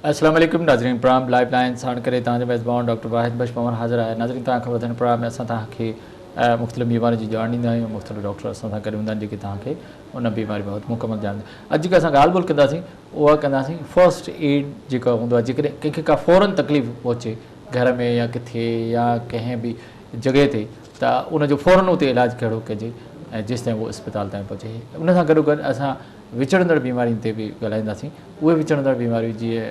अस्सलाम वालेकुम नाज़रीन प्रोग्राम लाइव लाइन साण करे तव्हांजो मेज़बान डॉक्टर वाहिद बख्श पवन हाज़िर आहे। नाज़रीन तव्हां खां वधण प्रोग्राम में असां तव्हांखे मुख़्तलिफ़ बीमारियुनि जी ॼाण ॾींदा आहियूं। मुख़्तलिफ़ डॉक्टर असां सां गॾु हूंदा आहिनि जेके तव्हांखे उन बीमारी बाबति मुकमल ॼाण। अॼु जेका असां ॻाल्हि ॿोल कंदासीं उहा कंदासीं फर्स्ट एड जेका हूंदो आहे, जेकॾहिं कंहिंखे का फ़ौरन तकलीफ़ पहुचे घर में या किथे या कंहिं बि जॻह ते, त उनजो फ़ौरन उते इलाजु कहिड़ो कजे ऐं जेसि ताईं उहो अस्पताल ताईं पहुचे। उन सां गॾो गॾु असां विचड़ंदड़ बीमारियुनि ते बि ॻाल्हाईंदासीं। उहे विचड़ंदड़ बीमारियूं जीअं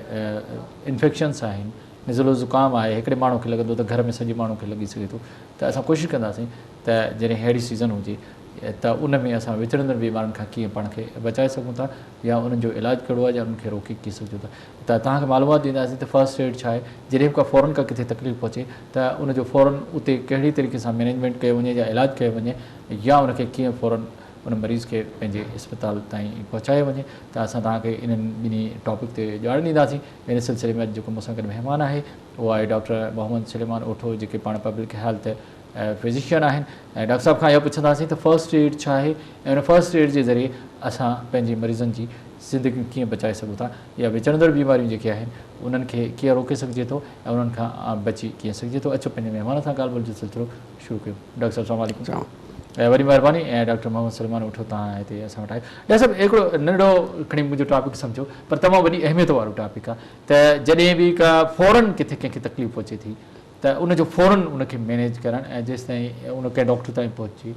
इन्फेक्शन्स आहिनि, नज़लो ज़ुकाम आहे, हिकिड़े माण्हू खे लॻंदो त घर में सॼे माण्हू खे लॻी सघे थो, त असां कोशिशि कंदासीं त जॾहिं अहिड़ी सीज़न हुजे त उन में असां विचड़ंदड़ बीमारियुनि खां कीअं पाण खे बचाए सघूं था या उन्हनि जो इलाजु कहिड़ो आहे या उन्हनि खे रोके कीअं सघूं था। त तव्हांखे मालूमात ॾींदासीं त फर्स्ट एड छा आहे, जॾहिं का फ़ौरन का किथे तकलीफ़ पहुचे त उनजो फ़ौरन उते कहिड़ी तरीक़े सां मैनेजमेंट कयो वञे या इलाजु कयो वञे या उनखे कीअं फ़ौरन उन मरीज़ खे पंहिंजे अस्पताल ताईं पहुचाए वञे। त असां तव्हांखे इन्हनि ॿिन्ही टॉपिक ते ॼाण ॾींदासीं। इन सिलसिले में अॼु जेको मूंसां गॾु महिमान आहे उहो आहे डॉक्टर मोहम्मद सलेमान ओठो, जेके पाण पब्लिक हेल्थ फिज़िशियन आहिनि। ऐं डॉक्टर साहब खां इहो पुछंदासीं त फर्स्ट एड छा आहे ऐं उन फर्स्ट एड जे ज़रिए असां पंहिंजे मरीज़नि जी ज़िंदगी कीअं बचाए सघूं था या विचड़ंदड़ बीमारियूं जेके आहिनि उन्हनि खे कीअं रोके सघिजे थो ऐं उन्हनि खां बची कीअं सघिजे थो। अचो पंहिंजे महिमान सां ॻाल्हि ॿोल जो सिलसिलो शुरू कयूं। डॉक्टर साहब अस्सलाम वालेकुम। वरी महिरबानी। ऐं डॉक्टर मोहम्मद सलमान उठो तव्हां हिते असां वटि आयो। डॉक्टर साहिबु हिकिड़ो नंढो खणी मुंहिंजो टॉपिक सम्झो, पर तमामु वॾी अहमियत वारो टॉपिक आहे त जॾहिं बि का फ़ौरन किथे कंहिंखे तकलीफ़ पहुचे थी त उनजो फ़ौरन उनखे मैनेज करणु ऐं जेसि ताईं उन कंहिं डॉक्टर ताईं पहुचे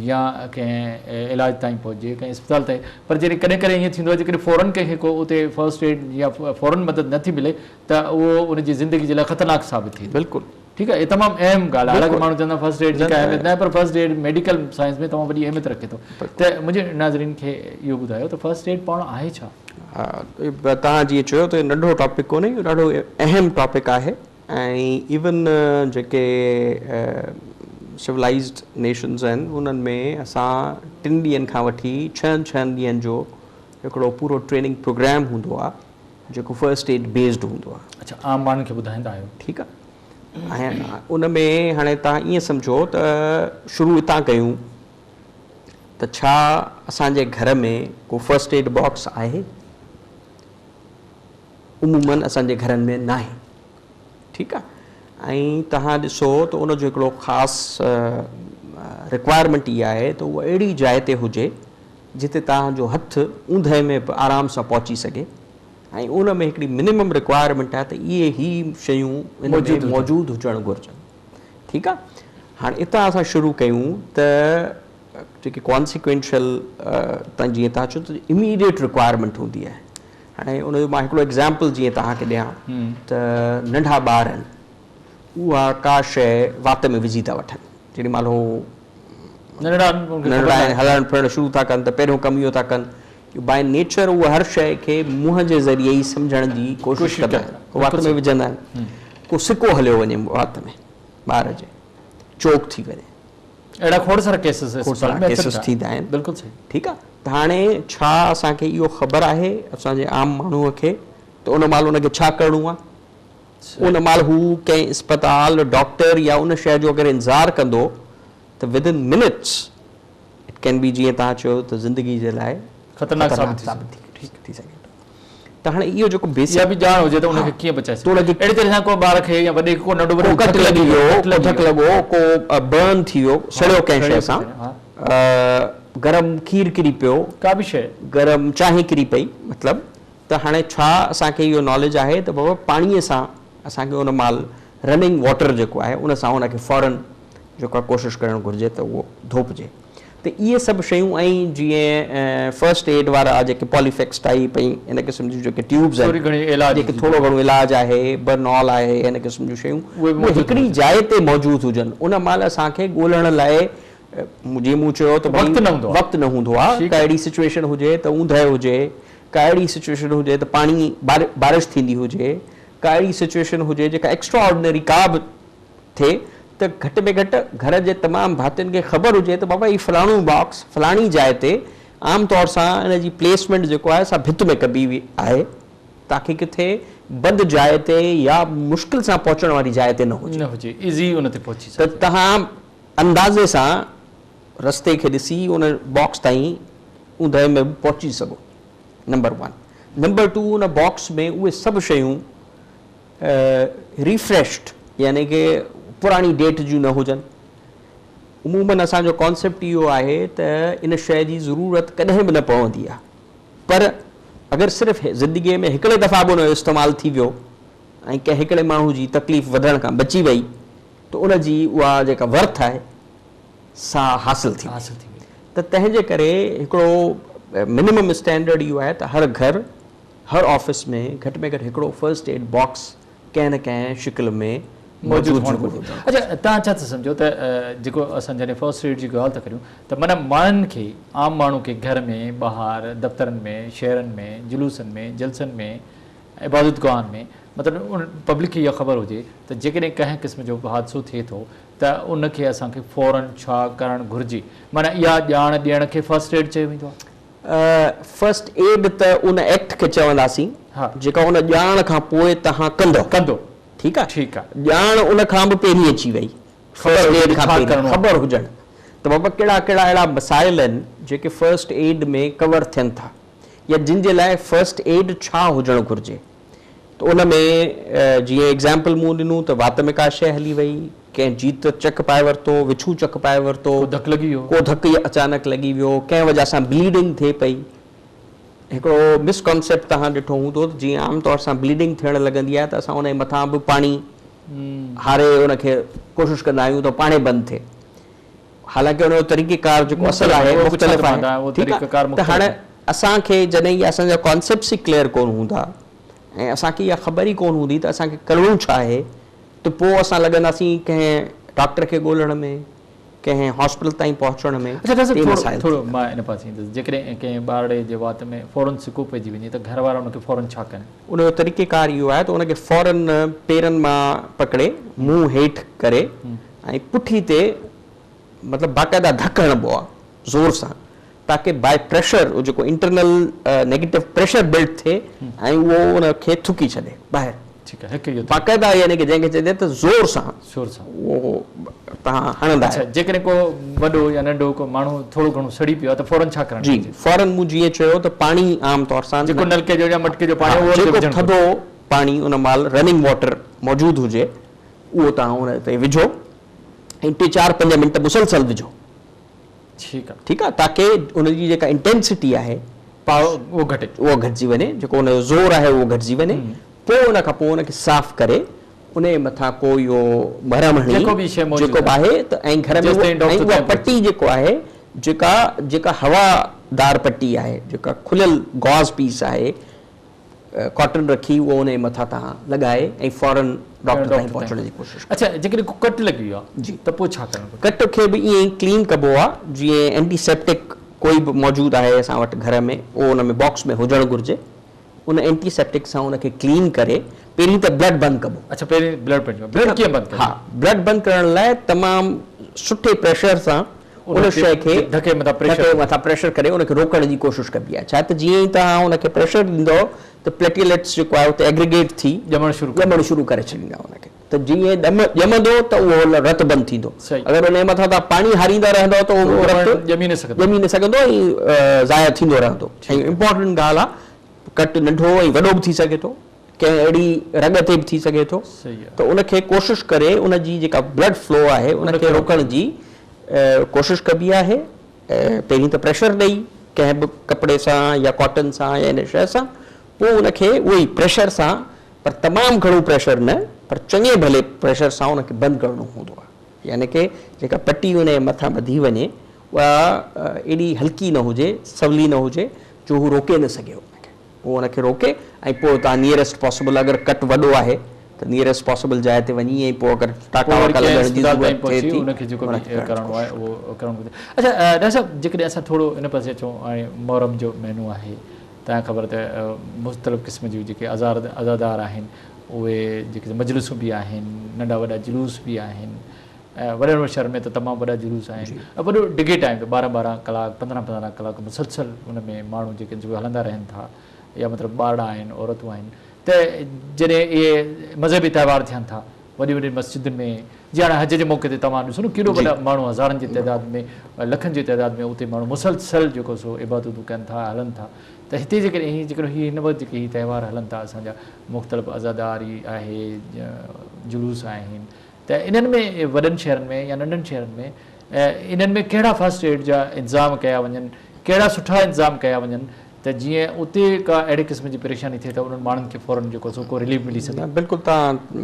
या कंहिं इलाज ताईं पहुचे कंहिं अस्पताल ताईं। पर जॾहिं कॾहिं कॾहिं ईअं थींदो आहे जेकॾहिं फ़ौरन कंहिंखे को उते फर्स्ट एड या फ़ौरन मदद नथी मिले त उहो उनजी ज़िंदगी जे लाइ ख़तरनाक साबित थी। बिल्कुलु ठीकु आहे, इहा तमामु अहम ॻाल्हि आहे। हालांकि माण्हू चवंदा फर्स्ट एड जी का अहमियत न आहे, पर फर्स्ट एड मेडिकल साइंस में तमामु वॾी अहमियत रखे थो। त मुंहिंजे नाज़रीन खे इहो ॿुधायो त फर्स्ट एड पाण आहे छा? हा, तव्हां जीअं चयो त नंढो टॉपिक कोन्हे, इहो ॾाढो अहम टॉपिक आहे। ऐं इवन जेके सिविलाइज़्ड नेशन्स आहिनि उन्हनि में असां 3 ॾींहंनि खां वठी 6 ॾींहंनि जो हिकिड़ो पूरो ट्रेनिंग प्रोग्राम हूंदो आहे जेको फर्स्ट एड बेस्ड हूंदो आहे। अच्छा, आम माण्हुनि खे ॿुधाईंदा आहियो? ठीकु आहे। ऐं उन में हाणे तव्हां ईअं सम्झो त शुरू हितां कयूं त छा असांजे घर में को फर्स्ट एड बॉक्स आहे? उमूमन असांजे घरनि में न आहे। ठीकु आहे। ऐं तव्हां ॾिसो त उनजो हिकिड़ो ख़ासि रिक्वायरमेंट इहा आहे त उहा अहिड़ी जाइ ते हुजे जिते तव्हांजो हथु ऊंधे में बि आराम सां पहुची सघे। ऐं उन में हिकिड़ी मिनिमम रिक्वायरमेंट आहे त इहे ई शयूं इन में मौजूदु हुजणु घुरिजनि। ठीकु आहे। हाणे हितां असां शुरू कयूं त जेकी कॉन्सिक्वेंशियल तव्हां जीअं तव्हां चओ त इमीडिएट रिक्वायरमेंट हूंदी आहे। हाणे उनजो मां हिकिड़ो एग्ज़ाम्पल जीअं तव्हांखे ॾियां त नंढा ॿार आहिनि, उहा का शइ वात में विझी था वठनि। जेॾी महिल हू नंढड़ा हलणु फिरणु शुरू था कनि त पहिरियों कमु इहो था कनि बाय नेचर उहा हर शइ खे मुंहं जे ज़रिए ई सम्झण जी कोशिशि कंदा आहिनि, वात में विझंदा आहिनि। को सिको हलियो वञे वात में ॿार जे, चोक थी वञे, अहिड़ा खोड़ सारा केसिस थींदा आहिनि। बिल्कुलु सही। ठीकु आहे। त हाणे छा असांखे इहो ख़बर आहे असांजे आम माण्हूअ खे त उन महिल उनखे छा करिणो आहे? उन महिल हू कंहिं अस्पताल डॉक्टर या उन शइ जो अगरि इंतज़ारु कंदो त within minutes it can be, जीअं तव्हां चयो त ज़िंदगी जे लाइ ख़तरनाक साबित थी सघे। त हाणे इहो जेको बेसिक बि ॼाण हुजे त उनखे कीअं बचाए सघे। अहिड़ी तरह सां को ॿार खे या वॾे को नंढो वॾो कट लॻी वियो, धक लॻो, को बर्न थी वियो, सड़ियो कंहिं शइ सां, गरम खीर किरी पियो, का बि शइ गरम चांहि किरी पई, मतिलबु त हाणे छा असांखे इहो नॉलेज आहे त बाबा पाणीअ सां असांखे उन महिल रनिंग वाटर जेको आहे उन सां उनखे फ़ौरन जेको आहे कोशिशि करणु घुरिजे त उहो धोपिजे। त इहे सभु शयूं ऐं जीअं फर्स्ट एड वारा जेके पॉलीफेक्स टाइप ऐं इन क़िस्म जूं जेके ट्यूब्स आहिनि, जेके थोरो घणो इलाजु आहे, बर्नॉल आहे, इन क़िस्म जूं शयूं उहे हिकिड़ी जाइ ते मौजूदु हुजनि। उन महिल असांखे ॻोल्हण लाइ जीअं मूं चयो त वक़्तु न हूंदो आहे। का अहिड़ी सिचुएशन हुजे त ऊंधे हुजे, का अहिड़ी सिचुएशन हुजे त पाणी बारिश थींदी हुजे, का अहिड़ी सिचुएशन हुजे जेका एक्स्ट्रा ऑर्डिनरी का बि थिए त घटि में घटि घर जे तमामु भातियुनि खे ख़बर हुजे त बाबा हीउ फलाणो बॉक्स फलाणी जाइ ते आमतौर सां इन जी प्लेसमेंट जेको आहे असां भित में कबी हुई आहे ताकी किथे बंदि जाइ ते या मुश्किल सां पहुचण वारी जाइ ते न हुजे, इज़ी उन ते पहुची त तव्हां अंदाज़े सां रस्ते खे ॾिसी उन बॉक्स ताईं ऊंधे में पहुची सघो। नंबर 1। नंबर 2 उन बॉक्स में उहे सभु शयूं रिफ्रेश्ड यानी कि पुरानी डेट जूं न हुजनि। उमूमन असांजो कॉन्सेप्ट इहो आहे त इन शइ जी ज़रूरत कॾहिं बि न पवंदी आहे, पर अगरि सिर्फ़ु ज़िंदगीअ में हिकिड़े दफ़ा बि उनजो इस्तेमालु थी वियो ऐं कंहिं हिकिड़े माण्हू जी तकलीफ़ वधण खां बची वई त उन जी उहा जेका वर्थ आहे सा हासिल थी वई। त तंहिंजे करे हिकिड़ो मिनिमम स्टैंडर्ड इहो आहे त हर घर हर ऑफिस में घटि में घटि हिकिड़ो फर्स्ट एड बॉक्स कंहिं न कंहिं शिकिल में मौजूदु हुअणु घुरिजे। अच्छा, तव्हां छा था सम्झो त जेको असां जॾहिं फर्स्ट एड जी ॻाल्हि था करियूं त माना माण्हुनि खे आम माण्हू खे घर में ॿाहिरि दफ़्तरनि में शहरनि में जुलूसनि में जलसनि में इबादतगाहनि में मतिलबु उन पब्लिक खे इहा ख़बर हुजे त जेकॾहिं कंहिं क़िस्म जो हादसो थिए थो त उनखे असांखे फ़ौरन छा करणु घुरिजे, माना इहा ॼाण ॾियण खे फर्स्ट एड चयो वेंदो आहे। फर्स्ट एड त उन एक्ट खे चवंदासीं जेका उन ॼाण खां पोइ तव्हां कंदो। ठीकु आहे, ॼाण उन खां बि पहिरीं अची वई, ख़बर हुजनि त बाबा कहिड़ा कहिड़ा अहिड़ा मसाइल आहिनि जेके फर्स्ट एड में कवर थियनि था या जिन जे लाइ फर्स्ट एड छा हुजणु घुरिजे। त उन में जीअं एग्ज़ाम्पल मूं ॾिनो त वात में का शइ हली वई, कंहिं जीत चक पाए वरितो, विछू चक पाए वरितो, धक लॻी वियो, को धक अचानक लॻी वियो, कंहिं वजह सां ब्लीडिंग थिए पई। हिकिड़ो मिसकॉन्सेप्ट तव्हां ॾिठो हूंदो त जीअं आमतौर सां ब्लीडिंग थियणु लॻंदी आहे त असां उन जे मथां बि पाणी हारे उनखे कोशिशि कंदा आहियूं त पाणी बंदि थिए, हालांकि उनजो तरीक़ेकार जेको असुलु आहे मुख़्तलिफ़ आहे। त हाणे असांखे जॾहिं इहा असांजा कॉन्सेप्ट्स ई क्लियर कोन हूंदा ऐं असांखे इहा ख़बर ई कोन हूंदी त असांखे करिणो छा आहे, त पोइ असां लॻंदासीं कंहिं डॉक्टर खे ॻोल्हण में, कंहिं हॉस्पिटल ताईं पहुचण में। थोरो मां इन पासे ईंदुसि, जेकॾहिं कंहिं ॿारड़े जे वात में फ़ौरन सिको पइजी वञे त घर वारा उनखे फ़ौरन छा कनि? उनजो तरीक़ेकार इहो आहे त उनखे फ़ौरन पेरनि मां पकिड़े मुंहुं हेठि करे ऐं पुठी ते मतिलबु बाक़ाइदा धक हणिबो आहे ज़ोर सां, ताकी बाय प्रेशर जेको इंटरनल नेगेटिव प्रेशर बिल्ड थिए ऐं उहो उनखे थुकी छॾे ॿाहिरि। ठीकु आहे, बाक़ाइदा यानी कि जंहिंखे चइजे त ज़ोर सां उहो तव्हां हणंदा आहियो। जेकॾहिं को वॾो या नंढो को माण्हू थोरो घणो सड़ी पियो आहे त फ़ौरन छा करणु? जी, फ़ौरन मूं जीअं चयो त पाणी आमतौर सां जेको नलके जो या मटके जो पाणी जेको थधो पाणी उन महिल रनिंग वाटर मौजूदु हुजे उहो तव्हां उन ते विझो ऐं 3-4-5 मिंट मुसलसल विझो। ठीकु आहे, ताकी उनजी जेका इंटेंसिटी आहे उहो घटिजी वञे, जेको उनजो ज़ोर आहे उहो घटिजी वञे। पोइ उन खां पोइ उनखे साफ़ करे उन जे मथां को इहो मरहम हणी जेको बि आहे त ऐं घर में उहा पटी जेको आहे जेका हवादार पटी आहे, जेका खुलियल गॉज़ पीस आहे, कॉटन रखी उहो उन जे मथां तव्हां लॻाए ऐं फ़ौरन डॉक्टर ताईं पहुचण जी कोशिशि। अच्छा, जेकॾहिं को कट लॻी वियो आहे जी त पोइ छा करणु? कट खे बि ईअं ई क्लीन कबो आहे जीअं एंटीसेप्टिक कोई बि मौजूदु आहे असां वटि घर में, उहो उन में बॉक्स में हुजणु घुरिजे। उन एंटीसेप्टिक सां उनखे क्लीन करे पहिरीं त ब्लड बंदि कबो। अच्छा, पहिरीं ब्लड कीअं बंदि? हा, ब्लड बंदि करण लाइ तमामु सुठे प्रेशर सां उन शइ खे धके मथां प्रेशर करे उनखे रोकण जी कोशिशि कबी आहे। छा त जीअं ई तव्हां उनखे प्रेशर ॾींदव त प्लेटलेट्स जेको आहे उते एग्रीगेट थी ॼमणु शुरू करे छॾींदा उनखे, त जीअं ॼमंदो त उहो रत बंदि थींदो। अगरि उन जे मथां तव्हां पाणी हारींदा रहंदव त उहो रत ॼमी न सघंदो ऐं ज़ाया थींदो रहंदो। ऐं इम्पोर्टेंट ॻाल्हि आहे, कट नंढो ऐं वॾो बि थी सघे थो, कंहिं अहिड़ी रग ते बि थी सघे थो, त उनखे कोशिशि करे उनजी जेका ब्लड फ्लो आहे उनखे रोकण जी कोशिशि कबी आहे। पहिरीं त प्रेशर ॾेई कंहिं बि कपिड़े सां या कॉटन सां या इन शइ सां, पोइ उनखे उहो ई प्रेशर सां, पर तमामु घणो प्रेशर न, पर चङे भले प्रेशर सां उनखे बंदि करिणो हूंदो आहे। यानी कि जेका पटी उन जे मथां ॿधी वञे उहा एॾी हल्की न हुजे, सवली न हुजे जो हू रोके न सघे उनखे, उहो उनखे रोके ऐं पोइ तव्हां नियरेस्ट पॉसिबल अगरि कट वॾो आहे त नियरेस्ट पॉसिबल जाइ ते वञी ऐं पोइ अगरि टाका वाका लॻण जी ज़रूरत थिए थी उनखे जेको करणो आहे उहो करणु घुरिजे। अच्छा डॉक्टर साहिबु, जेकॾहिं असां थोरो इन पासे अचूं, हाणे मुहर्रम जो महीनो आहे, तव्हांखे ख़बर त मुख़्तलिफ़ क़िस्म जूं जेके अज़ादार आहिनि उहे जेके मजलिसूं बि आहिनि, नंढा वॾा जुलूस बि आहिनि, वॾनि वॾनि शहर में त तमामु वॾा जुलूस आहिनि, वॾो डिघे टाइम ते 12-12 कलाक 15-15 कलाक मुसलसल उन में माण्हू जेके हलंदा रहनि था, या मतिलबु ॿार आहिनि, औरतूं आहिनि। त जॾहिं इहे मज़हबी त्योहार थियनि था वॾी वॾी मस्जिदुनि में जीअं हाणे हज जे मौक़े ते तव्हां ॾिसो न केॾो वॾा माण्हू हज़ारनि जी तइदाद में लखनि जी तइदाद में उते माण्हू मुसलसल जेको सो इबादतूं कनि था हलनि था त हिते जेकॾहिं हिन वक़्तु जेके हीअ त्योहार हलनि था असांजा मुख़्तलिफ़ अज़ादारी आहे जुलूस आहिनि त इन्हनि में वॾनि शहरनि में या नंढनि शहरनि में इन्हनि में कहिड़ा फस्ट एड जा इंतज़ाम कया वञनि कहिड़ा सुठा इंतज़ाम कया वञनि त जीअं उते का अहिड़े क़िस्म जी परेशानी थिए त उन्हनि माण्हुनि खे फ़ौरन जेको सो को रिलीफ मिली सघे बिल्कुलु तव्हां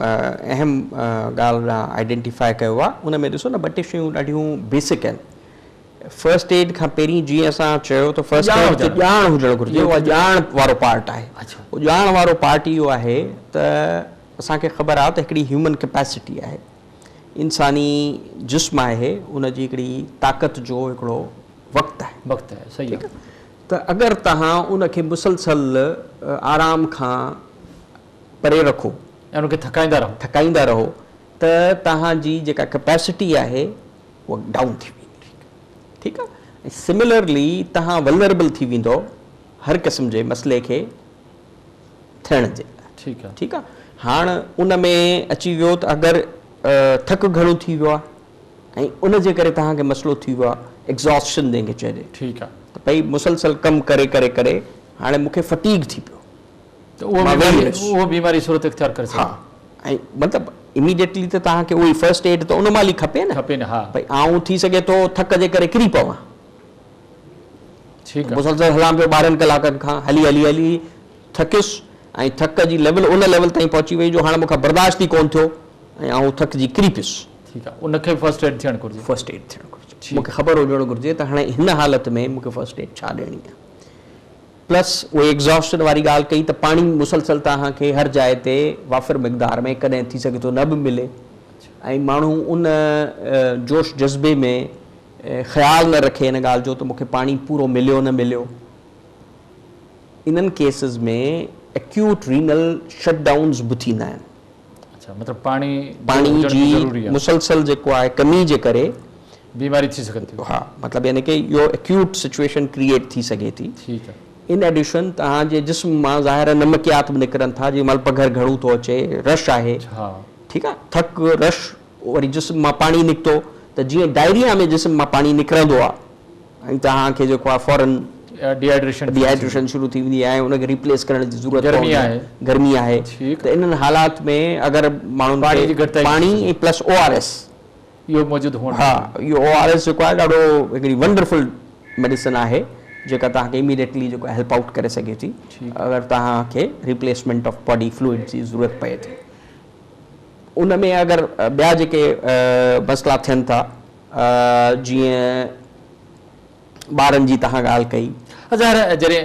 अहम ॻाल्हि आइडेंटिफाई कयो आहे उन में ॾिसो न ॿ टे शयूं ॾाढियूं बेसिक आहिनि फस्ट एड खां पहिरीं जीअं असां चयो त फस्ट एड ते ॼाण हुजणु घुरिजे उहा ॼाण वारो पार्ट आहे उहो ॼाण वारो पार्ट इहो आहे त असांखे ख़बर आहे त हिकिड़ी ह्यूमन कैपेसिटी आहे इंसानी जिस्म आहे उनजी हिकिड़ी ताक़त जो हिकिड़ो वक़्तु आहे सही आहे त अगरि तव्हां उनखे मुसलसल आराम खां परे रखो ऐं उनखे थकाईंदा रहो त तव्हांजी जेका कैपेसिटी आहे उहा डाउन थी वेंदी ठीकु आहे ऐं सिमिलरली तव्हां वल्नरेबल थी वेंदो हर क़िस्म जे मसइले खे थियण जे लाइ ठीकु आहे हाणे उन में अची वियो त अगरि थक घणो थी वियो आहे ऐं उनजे करे तव्हांखे मसइलो थी वियो आहे एग्ज़ॉस्शन जंहिंखे चइजे ठीकु आहे त भई मुसलसल कमु करे करे करे हाणे मूंखे फटीग थी पियो त उहो बीमारी सूरत इख्तियार करे हा ऐं मतिलबु इमीडिएटली त तव्हांखे उहो फस्ट एड त उन महिल ई खपे न हा भई आउं थी सघे थो थक जे करे किरी पवां मुसलसल हलां पियो 12 कलाकनि खां हली हली हली थकियुसि ऐं थक जी लेवल उन लेवल ताईं पहुची वई जो हाणे मूंखां बर्दाश्त ई कोन थियो ऐं आउं थकिजी किरी पियुसि ठीकु आहे उनखे फस्ट एड थियणु घुरिजे मूंखे ख़बर हुजणु घुरिजे त हाणे हिन हालत में मूंखे फस्ट एड छा ॾियणी आहे प्लस उहे एग्ज़ॉस्शन वारी ॻाल्हि कई त पाणी मुसलसल तव्हांखे हर जाइ ते वाफ़िर मिक़दार में कॾहिं थी सघे थो न बि मिले ऐं माण्हू उन जोश जज़्बे में ख़्यालु न रखे हिन ॻाल्हि जो त मूंखे पाणी पूरो मिलियो न मिलियो इन्हनि केसिस में एक्यूट रीनल शटडाउन्स बि थींदा आहिनि मतिलबु पाणी जी मुसलसल जेको आहे कमी जे करे बीमारी थी सघे थी हा मतिलबु यानी कि इहो एक्यूट सिचुएशन क्रिएट थी सघे थी ठीकु आहे इन एडिशन तव्हांजे जिस्म मां ज़ाहिर नमकियात बि निकिरनि था जेमहिल पघर घणो थो अचे रश आहे ठीकु आहे थक रश वरी जिस्म मां पाणी निकितो त जीअं डायरिया में जिस्म मां पाणी निकिरंदो आहे ऐं तव्हांखे जेको आहे फौरन डिहाइड्रेशन शुरू थी वेंदी आहे उनखे रिप्लेस करण जी ज़रूरत गर्मी आहे त इन्हनि हालात में अगरि माण्हुनि खे पाणी ऐं प्लस ORS इहो मौजूदु हुअणु हा इहो ORS जेको आहे ॾाढो हिकिड़ी वंडरफुल मेडिसिन आहे जेका तव्हांखे इमीडिएटली जेको हेल्प आउट करे सघे थी अगरि तव्हांखे रिप्लेसमेंट ऑफ बॉडी फ्लूइड जी ज़रूरत पए थी उन में अगरि ॿिया जेके मसइला थियनि था जीअं ॿारनि जी तव्हां ॻाल्हि कई ज़ाहिर जॾहिं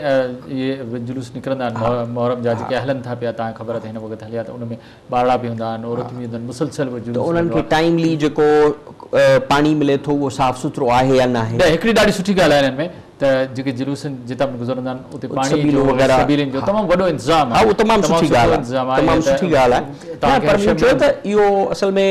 इहे जुलूस निकिरंदा आहिनि मुहर्रम जा जेके हलनि था पिया तव्हांखे ख़बर आहे हिन वक़्तु हलिया त उन में ॿारड़ा बि हूंदा आहिनि औरतूं बि हूंदा आहिनि मुसलसल उन्हनि खे टाइमली जेको पाणी मिले थो उहो साफ़ सुथरो आहे या न आहे हिकिड़ी ॾाढी सुठी ॻाल्हि आहे हिननि में त जेके जुलूसनि जितां बि गुज़रंदा आहिनि उते पाणी जो तमामु वॾो इंतज़ाम आहे उहो तमामु सुठी ॻाल्हि आहे पर मूं चयो त इहो असल में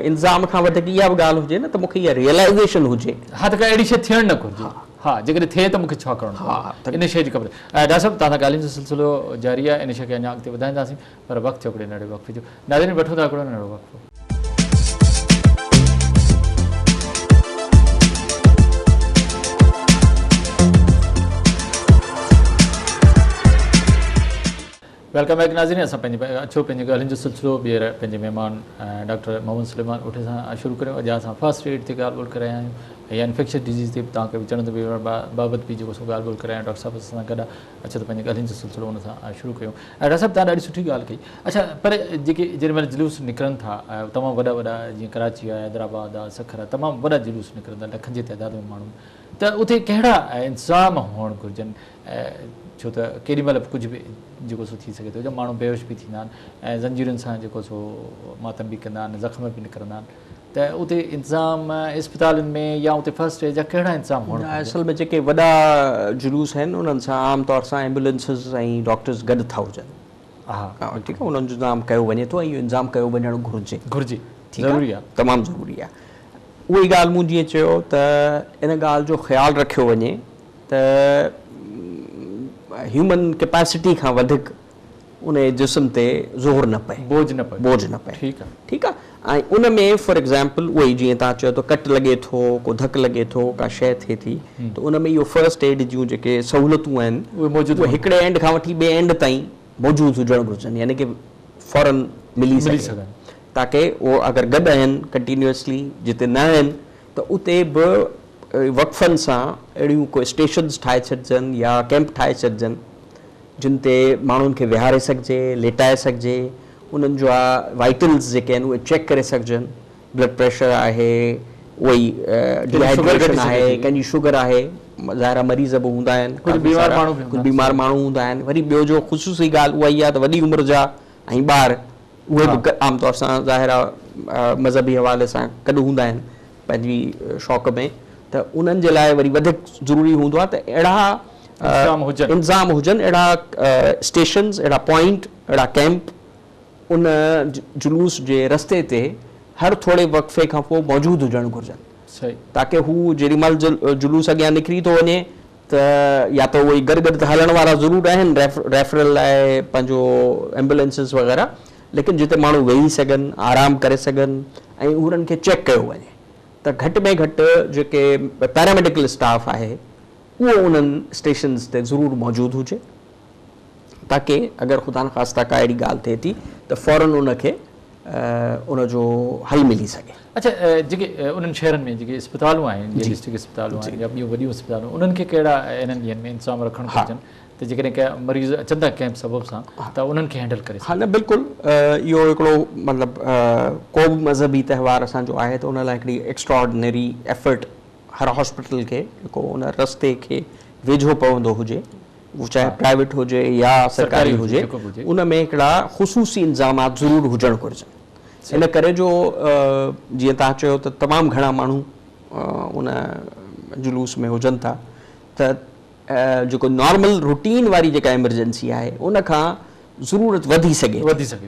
इंतज़ाम खां वधीक इहा बि ॻाल्हि हुजे न त मूंखे इहा रियलाइज़ेशन हुजे हा त का अहिड़ी शइ थियणु न घुरिजे हा जेकॾहिं थिए त मूंखे छा करिणो इन शइ जी ख़बर डॉक्टर साहिबु तव्हां सां ॻाल्हियुनि जो सिलसिलो जारी आहे इन शइ खे अञा अॻिते वधाईंदासीं पर वक़्तु थियो हिकिड़े नंढे वक़्त जो नाज़रीन वठो था हिकिड़ो नंढो वक़्तु वेलकम बैक नाज़रीन असां पंहिंजे अचो पंहिंजे ॻाल्हियुनि जो सिलसिलो ॿीहर पंहिंजे महिमान डॉक्टर मोहम्मद सुलेमान उठे सां शुरू करियो अॼु असां फस्ट एड ते ॻाल्हि ॿोल करे आया आहियूं या इन्फेक्शन डिज़ीज़ ते तव्हांखे विचण ते बाबति बि जेको सो ॻाल्हि ॿोल करे आया डॉक्टर साहिब सां गॾु अचो त पंहिंजे ॻाल्हियुनि जो सिलसिलो हुन सां शुरू कयूं ऐं डॉक्टर साहिबु तव्हां ॾाढी सुठी ॻाल्हि कई अच्छा पर जेके जेॾीमहिल जुलूस निकिरनि था तमामु वॾा वॾा जीअं कराची आहे हैदराबाद आहे सखर आहे तमामु वॾा जुलूस निकिरनि था लखनि जी तइदाद में माण्हू त उते कहिड़ा इंतज़ाम हुअणु घुरिजनि छो त केॾीमहिल बि कुझु बि जेको सो थी सघे थो जो माण्हू बेहोश बि थींदा आहिनि ऐं ज़ंजीरुनि सां जेको सो मातम बि कंदा आहिनि ज़ख़्म बि निकिरंदा आहिनि त उते इंतज़ाम इस्पतालुनि में या उते फस्ट एड जा कहिड़ा इंतज़ाम हुअणु असल में जेके वॾा जुलूस आहिनि उन्हनि सां आमतौर सां एम्बुलेंसिस ऐं डॉक्टर्स गॾु था हुजनि हा ठीकु आहे उन्हनि जो इंतज़ाम कयो वञे थो ऐं इहो इंतज़ाम कयो वञणु घुरिजे ज़रूरी आहे तमामु ज़रूरी आहे उहा ई ॻाल्हि मूं जीअं चयो त इन ॻाल्हि जो ख़्यालु रखियो वञे त ह्यूमन कैपेसिटी खां वधीक उन जिस्म ते ज़ोर न पए बोझ न पए ठीकु आहे ऐं उन में फॉर एग्ज़ाम्पल उहो ई जीअं तव्हां चयो त कट लॻे थो को धकु लॻे थो का शइ थिए थी त उन में इहो फर्स्ट एड जूं जेके सहूलियतूं आहिनि उहे हिकिड़े एंड खां वठी ॿिए एंड ताईं मौजूदु हुजणु घुरिजनि यानी की फौरन मिली सघनि ताकी उहो अगरि गॾु आहिनि कंटिन्यूअसली जिते न आहिनि त उते बि वक़फ़नि सां अहिड़ियूं कोई स्टेशन्स ठाहे छॾिजनि या कैंप ठाहे छॾिजनि जिन ते माण्हुनि खे विहारे सघिजे लेटाए सघिजे उन्हनि जा वाइटल्स जेके आहिनि उहे चेक करे सघिजनि ब्लड प्रेशर आहे उहो ई डिहाइड्रेशन आहे कंहिंजी शुगर आहे ज़ाहिर मरीज़ बि हूंदा आहिनि कुझु बीमार माण्हू हूंदा आहिनि वरी ॿियो जो ख़ुशूसी ॻाल्हि उहा ई आहे त वॾी उमिरि जा ऐं ॿार उहे बि आमतौर सां ज़ाहिर मज़हबी हवाले सां गॾु हूंदा आहिनि पंहिंजी शौक़ में त उन्हनि जे लाइ वरी वधीक ज़रूरी हूंदो आहे त अहिड़ा इंतज़ाम हुजनि अहिड़ा स्टेशन्स अहिड़ा पॉइंट अहिड़ा कैंप उन जुलूस जे रस्ते ते हर थोरे वक़फ़े खां पोइ मौजूदु हुजणु घुरिजनि ताकी हू जेॾीमहिल जुलूस अॻियां निकिरी थो वञे त या त उहे गॾु गॾु हलण वारा ज़रूरु आहिनि रेफरल लाइ पंहिंजो एम्बुलेंसिस वग़ैरह लेकिन जिते माण्हू वेही सघनि आराम करे सघनि ऐं उन्हनि खे चेक कयो वञे त घटि में घटि जेके पैरामेडिकल स्टाफ आहे उहो उन्हनि स्टेशन्स ते ज़रूरु मौजूदु हुजे ताकी अगरि ख़ुदा न ख़ास्ता का अहिड़ी ॻाल्हि थिए थी त फ़ौरन उनखे उनजो हल मिली सघे अच्छा जेके उन्हनि शहरनि में जेके इस्पतालूं आहिनि डिस्ट्रिक्ट इस्पतालूं आहिनि या ॿियूं वॾियूं इस्पतालूं उन्हनि खे कहिड़ा इन्हनि ॾींहंनि में इंतज़ाम रखणु घुरिजनि त जेकॾहिं कंहिं मरीज़ अचनि था कंहिं सबब सां त उन्हनि खे हैंडल करे हा न बिल्कुलु इहो हिकिड़ो मतिलबु को बि मज़हबी त्योहार असांजो आहे त उन लाइ हिकिड़ी एक्स्ट्राऑर्डिनरी एफर्ट हर हॉस्पिटल खे जेको उन रस्ते खे वेझो पवंदो हुजे उहो चाहे प्राइवेट हुजे या सरकारी हुजे उन में हिकिड़ा ख़ुशूसी इंतज़ामात ज़रूरु हुजणु घुरिजनि इन करे जो जीअं तव्हां चयो त तमामु घणा माण्हू उन जुलूस में हुजनि था त जेको नॉर्मल रूटीन वारी जेका एमरजेंसी आहे उन खां ज़रूरत वधी सघे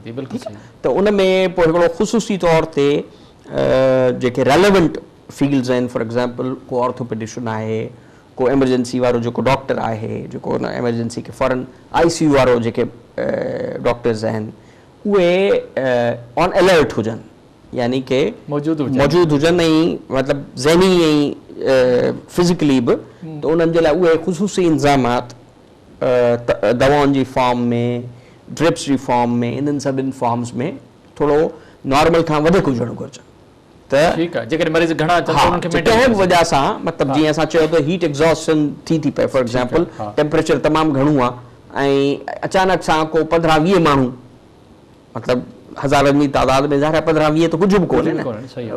थी बिल्कुलु त उन में पोइ हिकिड़ो ख़ुशूसी तौर ते जेके रेलेवेंट फील्ड्स आहिनि फॉर एग्ज़ाम्पल को ऑर्थोपेडिशन आहे को एमरजेंसी वारो जेको डॉक्टर आहे जेको उन एमरजेंसी खे फ़ौरन ICU वारो जेके डॉक्टर्स आहिनि उहे ऑन अलर्ट हुजनि यानी कि मौजूदु हुजनि ऐं मतिलबु ज़हनी ऐं फिज़िकली बि त उन्हनि जे लाइ उहे ख़ुशूसी इंतज़ामात दवाउनि जी फॉर्म में ड्रिप्स जी फॉर्म में इन्हनि सभिनी फॉर्म्स में थोरो नॉर्मल खां वधीक हुजणु घुरिजनि कंहिं वजह सां मतिलबु जीअं असां चयो त हीट एग्ज़ॉस्शन थी पए फॉर एग्ज़ाम्पल टेम्परेचर तमामु घणो आहे ऐं अचानक सां को 15-20 माण्हू मतिलबु हज़ारनि जी तादाद में ज़ाहिर 15-20 त कुझु बि कोन्हे न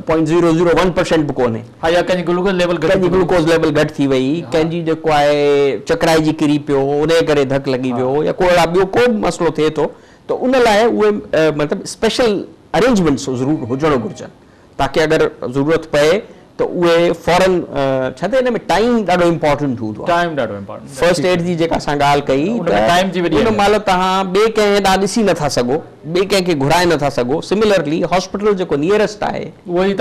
0.001% बि कोन्हे कंहिंजी ग्लूकोज़ लेवल घटि थी वई कंहिंजी जेको आहे चकराइजी किरी पियो उन करे धकु लॻी वियो या को अहिड़ा ॿियो को बि मसइलो थिए थो त उन लाइ उहे मतिलबु स्पेशल अरेंजमेंट्स ज़रूरु हुजणु घुरिजनि ताकी अगरि ज़रूरत पए त उहे फ़ौरन छा त हिन में टाइम ॾाढो इम्पोर्टेंट हूंदो आहे फर्स्ट एड जी जेका असां ॻाल्हि कई उन महिल तव्हां ॿिए कंहिं ॾांहुं ॾिसी नथा सघो ॿिए कंहिंखे घुराए नथा सघो सिमिलरली हॉस्पिटल जेको नियरेस्ट आहे उहो ई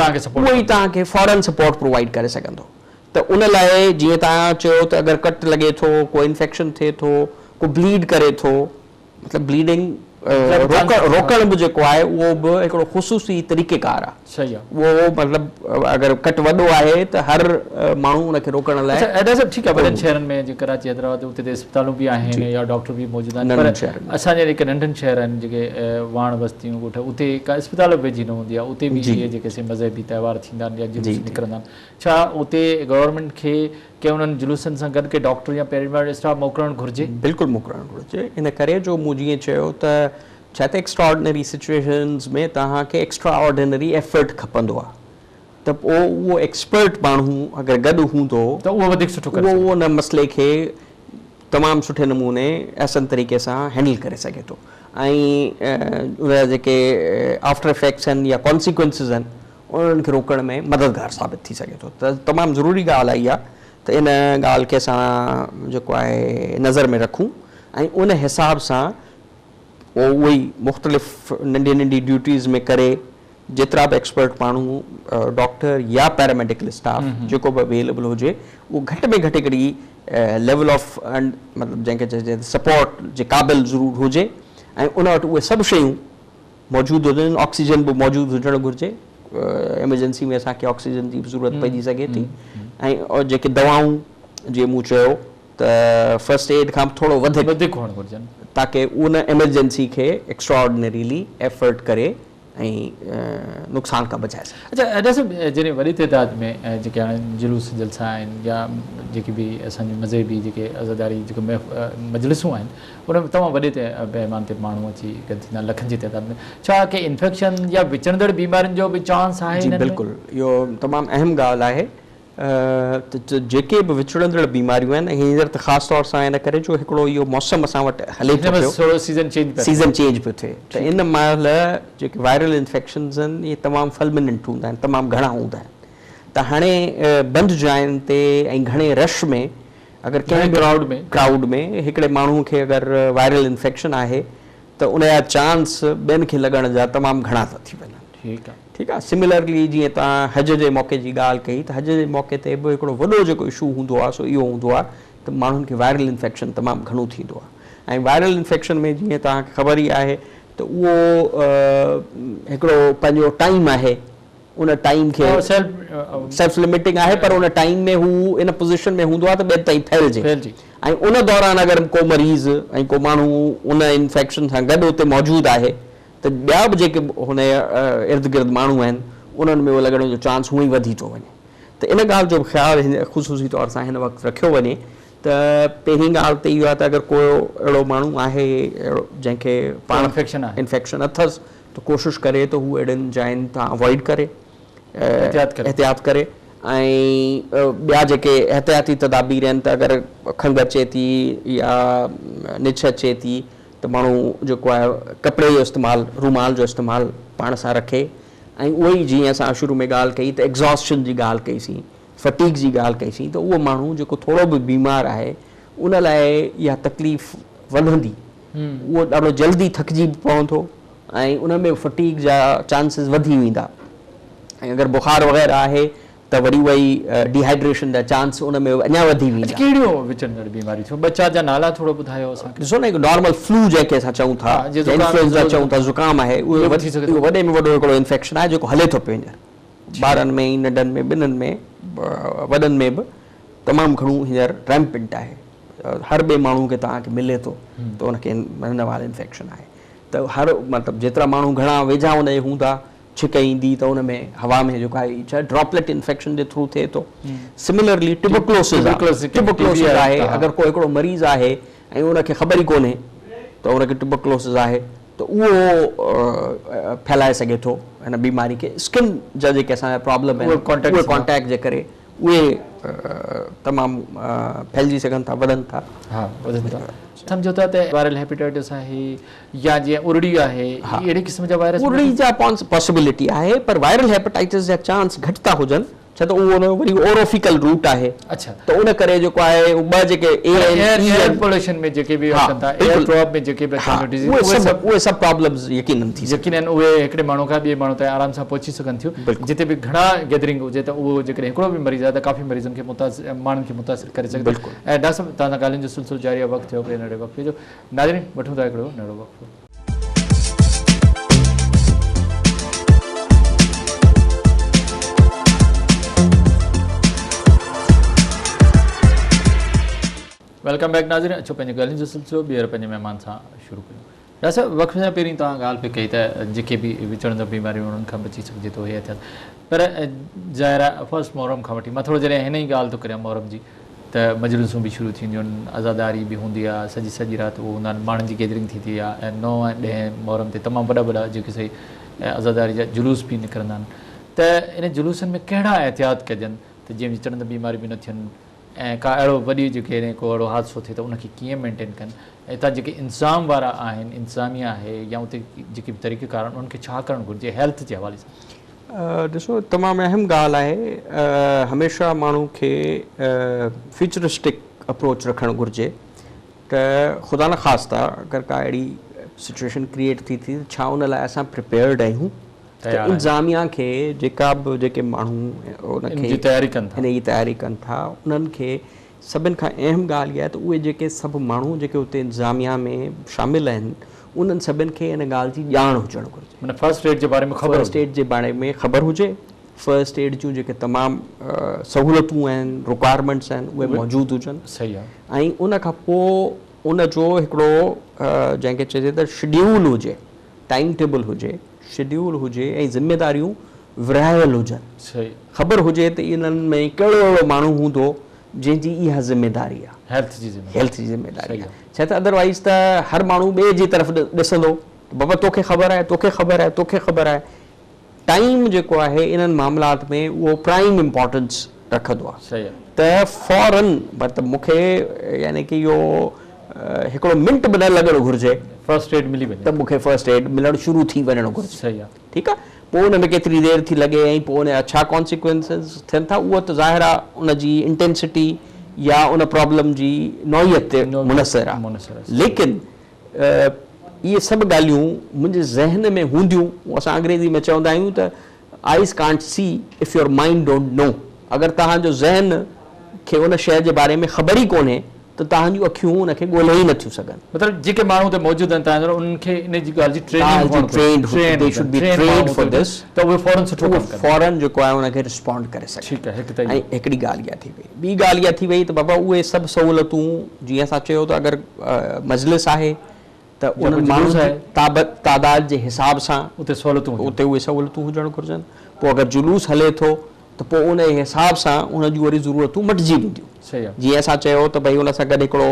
तव्हांखे फ़ौरन सपोर्ट प्रोवाइड करे सघंदो त उन लाइ जीअं तव्हां चयो त अगरि कट लॻे थो को इन्फेक्शन थिए थो को ब्लीड करे थो मतिलबु ब्लीडिंग रोकण बि जेको आहे उहो बि हिकिड़ो ख़ुशूसी तरीक़ेकार आहे सही आहे उहो मतिलबु अगरि कट वॾो आहे त हर माण्हू उनखे रोकण लाइ ठीकु आहे वॾनि शहरनि में जीअं कराची हैदराबाद उते त इस्पतालूं बि आहिनि या डॉक्टर बि मौजूदु आहिनि पर असांजे जेके नंढनि शहर आहिनि जेके वाण बस्तियूं ॻोठ उते का इस्पताल वेझी न हूंदी आहे उते बि इहे जेके मज़हबी त्योहार थींदा आहिनि या जुलूस निकिरंदा आहिनि छा उते गवर्नमेंट खे कंहिं उन्हनि जुलूसनि सां गॾु के डॉक्टर या पैरामेडिकल स्टाफ मोकिलणु घुरिजे बिल्कुलु मोकिलणु घुरिजे इन करे जो मूं जीअं चयो त छा त एक्स्ट्राऑर्डिनरी सिचुएशन्स में तव्हांखे एक्स्ट्राऑर्डिनरी एफर्ट खपंदो आहे त पोइ उहो एक्सपर्ट माण्हू अगरि गॾु हूंदो त उहो वधीक सुठो उहो उन मसइले खे तमामु सुठे नमूने आसान तरीक़े सां हैंडल करे सघे थो ऐं उन जा जेके आफ्टर इफेक्ट्स आहिनि या कॉन्सिक्वेंसिस आहिनि उन्हनि खे रोकण में मददगार साबित थी सघे थो त तमामु ज़रूरी ॻाल्हि आई आहे त इन ॻाल्हि खे असां जेको आहे नज़र में रखूं ऐं उन हिसाब सां उहे ई मुख़्तलिफ़ नंढी नंढी ड्यूटीज़ में करे जेतिरा बि एक्सपर्ट माण्हू डॉक्टर या पैरामेडिकल स्टाफ जेको बि अवेलेबल हुजे उहो घटि में घटि हिकिड़ी लेवल ऑफ मतिलबु जंहिंखे चइजे सपोर्ट जे क़ाबिल ज़रूरु हुजे ऐं उन वटि उहे सभु शयूं मौजूदु हुजनि, ऑक्सीजन बि मौजूदु हुजणु घुरिजे, एमरजेंसी में असांखे ऑक्सीजन जी बि ज़रूरत पइजी सघे थी। ऐं जेके दवाऊं जीअं मूं चयो त फर्स्ट एड खां थोरो वधीक हुअणु घुरिजनि ताकी उन एमरजेंसी खे एक्स्ट्राऑर्डिनरीली एफर्ट करे ऐं नुक़सान खां बचाए सघे। अच्छा डॉक्टर साहब, जॾहिं वॾी तइदाद में जेके हाणे जुलूस जलसा आहिनि या जेके बि असांजी मज़हबी जेके अज़ादारी जेके मजलिसूं आहिनि उन में तमामु वॾे पैमाने ते माण्हू अची गॾु थींदा लखनि जी तइदाद में, छा के इन्फेक्शन या विचणंदड़ बीमारियुनि जो बि चांस आहे? जी बिल्कुलु, इहो तमामु अहम ॻाल्हि आहे। त जेके बि विचड़ंदड़ बीमारियूं आहिनि, हींअर त ख़ासि तौर सां इन करे जो हिकिड़ो इहो मौसम असां वटि हले थो पियो, सीज़न चेंज पियो थिए, त इन महिल जेके वायरल इन्फेक्शन्स आहिनि इहे तमामु फल्मिनेंट हूंदा आहिनि, तमामु घणा हूंदा आहिनि। त हाणे बंदि जायुनि ते ऐं घणे रश में अगरि कंहिं क्राउड में हिकिड़े माण्हू खे अगरि वायरल इन्फेक्शन आहे त उन जा चांस ॿियनि खे लॻण जा तमामु घणा था थी वञनि। ठीकु आहे। सिमिलरली जीअं तव्हां हज जे मौक़े जी ॻाल्हि कई त हज जे मौक़े ते बि हिकिड़ो वॾो जेको इशू हूंदो आहे सो इहो हूंदो आहे त माण्हुनि खे वायरल इन्फेक्शन तमामु घणो थींदो आहे। ऐं वायरल इन्फेक्शन में जीअं तव्हांखे ख़बर ई आहे त उहो हिकिड़ो पंहिंजो टाइम आहे, उन टाइम खे सेल्फ लिमिटिंग आहे, पर उन टाइम में हू इन पोज़ीशन में हूंदो आहे त ॿिए ताईं फैलिजे। ऐं उन दौरान अगरि को मरीज़ ऐं को माण्हू उन इन्फेक्शन सां गॾु उते मौजूदु आहे त ॿिया बि जेके हुन इर्द गिर्द माण्हू आहिनि उन्हनि में उहो लॻण जो चांस हूअं ई वधी थो वञे। त इन ॻाल्हि जो बि ख़्यालु हिन ख़ुशूसी तौर सां हिन वक़्तु रखियो वञे त पहिरीं ॻाल्हि त इहो आहे त अगरि को अहिड़ो माण्हू आहे जंहिंखे पाण इन्फेक्शन अथसि त कोशिशि करे त हू अहिड़ियुनि जायुनि तां अवॉइड करे, एहतियात करे। ऐं ॿिया जेके एहतियाती तदाबीर आहिनि त अगरि खंघि अचे थी या निछ अचे थी त माण्हू जेको आहे कपिड़े जो इस्तेमालु, रूमाल जो इस्तेमालु पाण सां रखे। ऐं उहो ई जीअं असां शुरू में ॻाल्हि कई त एग्ज़ॉस्शन जी ॻाल्हि कईसीं, फटीक जी ॻाल्हि कईसीं, त उहो माण्हू जेको थोरो बि बीमार आहे उन लाइ इहा तकलीफ़ वधंदी, उहो ॾाढो जल्दी थकिजी पवंदो ऐं उन में फटीक जा चांसिस वधी वेंदा। ऐं अगरि बुखार वग़ैरह आहे त वरी उहा डिहाइड्रेशन जा चांस उन में अञा वधी वेंदा। कहिड़ियूं विचड़ंदड़ बीमारियूं थियूं? ॿ चारि जा नाला थोरो ॿुधायो असांखे। ॾिसो न, हिकु नॉर्मल फ्लू जंहिंखे असां चऊं था, इन्फ्लुएंज़ा चऊं था, ज़ुकाम आहे, उहो वॾे में वॾो हिकिड़ो इन्फेक्शन आहे जेको हले थो पियो हींअर ॿारनि में, नंढनि में, ॿिन्हिनि में, वॾनि में बि तमामु घणो हींअर रैम्पेंट आहे। हर ॿिए माण्हू खे तव्हांखे मिले थो त उनखे हिन वारो इन्फेक्शन आहे। त हर मतिलबु जेतिरा माण्हू घणा वेझा हुन जे हूंदा, छिक ईंदी त उन में हवा में जेको आहे छा ड्रॉपलेट इन्फेक्शन जे थ्रू थिए थो। सिमिलरली ट्यूबरक्लोसिस आहे, अगरि को हिकिड़ो मरीज़ आहे ऐं उनखे ख़बर ई कोन्हे त उनखे ट्यूबरक्लोसिस आहे त उहो फैलाए सघे थो हिन बीमारी खे। स्किन जा जेके असांजा प्रॉब्लम आहिनि उहे कॉन्टेक्ट जे करे उहे तमामु फैलिजी सघनि था, वधनि था। सम्झो था त वायरल हेपेटाइटिस आहे या जीअं उरड़ी आहे, अहिड़े क़िस्म जा वायरस? उरड़ी जा पॉसिबिलिटी आहे, पर वायरल हेपेटाइटिस जा चांस घटि था हुजनि छो त उहो वरी ओरोफिकल रूट आहे। अच्छा, त उन करे जेको आहे ॿ जेके एयर पोल्यूशन में जेके बि अचनि था, एयर ड्रॉप में जेके बि उहे सभु प्रॉब्लम्स यकीनन उहे हिकिड़े माण्हू खां ॿिए माण्हू ताईं आराम सां पहुची सघनि थियूं। जिते बि घणा गैदरिंग हुजे त उहो जेकॾहिं हिकिड़ो बि मरीज़ आहे त काफ़ी मरीज़नि खे माण्हुनि खे मुतासिर करे सघे। ऐं डॉक्टर साहब, तव्हां सां ॻाल्हियुनि जो सिलसिलो जारी आहे, वक़्तु थियो पियो नंढे वक़्ते जो। नाज़रीन, वठूं था हिकिड़ो नंढो वक़्तु। वेलकम बैक नाज़रीन। अचो पंहिंजे ॻाल्हियुनि जो सिलसिलो ॿीहर पंहिंजे महिमान सां शुरू कयूं। डॉक्टर साहब, वक़्त खां पहिरीं तव्हां ॻाल्हि पई कई त जेके बि विचड़ंदड़ बीमारियूं उन्हनि खां बची सघिजे थो, एहतियात, पर ज़ाहिर आहे फर्स्ट मुहर्रम खां वठी मां थोरो जॾहिं हिन ई ॻाल्हि थो करियां मुहर्रम जी, त मजलिसूं बि शुरू थींदियूं आहिनि, आज़ादारी बि हूंदी आहे, सॼी राति उहो हूंदा आहिनि, माण्हुनि जी गैदरिंग थींदी आहे। ऐं 9 ऐं 10 मुहर्रम ते तमामु वॾा जेके सही आज़ादारी जा जुलूस बि निकिरंदा आहिनि। त इन जुलूसनि में कहिड़ा एहतियात कजनि त जीअं विचड़ंदड़ बीमारियूं बि न थियनि ऐं का अहिड़ो वॾी जेके को अहिड़ो हादसो थिए त उनखे कीअं मेंटेन कनि? ऐं हितां जेके इंतज़ाम वारा आहिनि, इंतज़ामिया आहे या उते जेके बि तरीक़ेकार आहिनि उन्हनि खे छा करणु घुरिजे हेल्थ जे हवाले सां? ॾिसो, तमामु अहम ॻाल्हि आहे। हमेशह माण्हू खे फ्यूचरिस्टिक अप्रोच रखणु घुरिजे त ख़ुदा न ख़ास्ता अगरि का अहिड़ी सिचुएशन क्रिएट थी त छा उन लाइ असां प्रिपेयर्ड आहियूं। त इंतज़ामिया खे जेके माण्हू उनखे हिन जी तयारी कनि था उन्हनि खे सभिनि खां अहम ॻाल्हि इहा आहे त उहे जेके सभु माण्हू जेके उते इंतिज़ामिया में शामिलु आहिनि उन्हनि सभिनि खे इन ॻाल्हि जी ॼाण हुजणु घुरिजे। माना फर्स्ट एड जे बारे में ख़बर फर्स्ट एड जे बारे में ख़बर हुजे, फर्स्ट एड जूं जेके तमामु सहूलियतूं आहिनि, रिक्वायरमेंट्स आहिनि, उहे मौजूदु हुजनि। सही आहे। ऐं उन खां पोइ उन जो हिकिड़ो जंहिंखे चइजे त शेड्यूल हुजे, टाइम टेबल हुजे, शेड्यूल हुजे ऐं ज़िमेदारियूं विरहायल हुजनि। सही। ख़बर हुजे त इन्हनि में कहिड़ो अहिड़ो माण्हू हूंदो जंहिंजी इहा ज़िमेदारी आहे, हेल्थ जी ज़िमेदारी आहे। छा त अदरवाइज़ त हर माण्हू ॿिए जी तरफ़ ॾिसंदो, बाबा तोखे ख़बर आहे, तोखे ख़बर आहे, तोखे ख़बर आहे। टाइम जेको आहे इन्हनि मामलात में उहो प्राइम इम्पोर्टेंस रखंदो आहे। सही आहे। त फौरन मतिलबु मूंखे यानी कि इहो हिकिड़ो मिंट बि न लॻणु घुरिजे फर्स्ट एड मिली वञे त मूंखे फर्स्ट एड मिलणु शुरू थी वञणु घुरिजे। सही आहे। ठीकु आहे। पोइ उन में केतिरी देरि थी लॻे ऐं पोइ उन जा छा कॉन्सिक्वेंसिस थियनि था उहो त ज़ाहिर आहे उन जी इंटेंसिटी या उन प्रॉब्लम जी नौइयत ते मुनसर आहे। लेकिन इहे सभु ॻाल्हियूं मुंहिंजे ज़हन में हूंदियूं, असां अंग्रेज़ी में चवंदा आहियूं त आइज़ can't see if your mind don't know. अगरि तव्हांजो ज़हन खे उन शइ जे बारे में ख़बर ई कोन्हे त तव्हांजूं अखियूं उनखे ॻोल्हे ई नथियूं सघनि। मतिलबु जेके माण्हू हुते मौजूदु आहिनि तव्हांजो उनखे इन जी ॻाल्हि जी फौरन जेको आहे उनखे रिस्पॉन्ड करे सघे। ठीकु आहे। ऐं हिकिड़ी ॻाल्हि इहा थी वई। ॿी ॻाल्हि इहा थी वई त बाबा उहे सभु सहूलियतूं जीअं असां चयो त अगरि मजलिस आहे त उन्हनि माण्हुनि तादाद जे हिसाब सां उते उहे सहूलियतूं हुजणु घुरिजनि। पोइ अगरि जुलूस हले थो त पोइ उन जे हिसाब सां उन जूं वरी ज़रूरतूं मटिजी वेंदियूं। जीअं असां चयो त भई उन सां गॾु हिकिड़ो